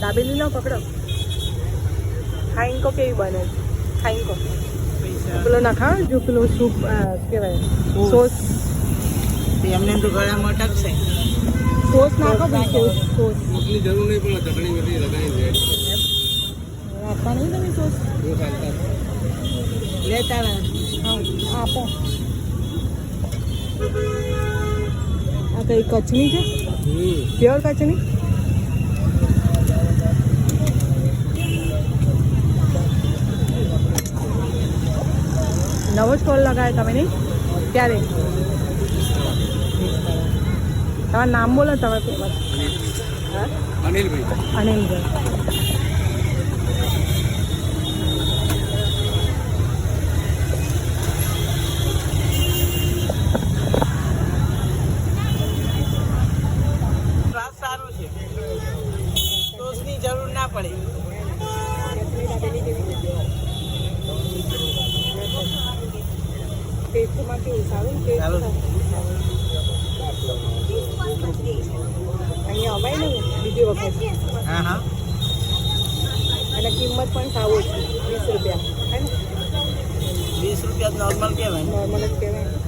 દાબેલી લો પકડો. ખાઈંકો કેવી બને? ખાઈંકો પેલો નાખા જો પેલો સૂપ કહેવાય સોસ. એમને તો ગળામાં ટકશે. સોસ નાખો બિલકુલ. સોસ એટલી જરૂર નહીં પણ ચટણી બટણી લગાવી દે. આપવા નહીં તમે સોસ? લેતા રહે. હા આપો. આ કઈ કચની છે? પ્યોર કચની. નવો સ્ટોલ લગાવ્યો તમે નહીં? ક્યારે? તમારું નામ બોલો તમે ફેમસ. હા અનિલભાઈ. અનિલભાઈ. સ્વાદ સારો છે. સોસની જરૂર ના પડે. ટેસ્ટમાં કેવું સારું? સારું. અહીંયા અવાય ને બીજી વખત. હા હા. અને કિંમત પણ સાવ ઓછી, 20 રૂપિયા. હે ને? 20 રૂપિયા નોર્મલ કહેવાય. નોર્મલ જ કહેવાય.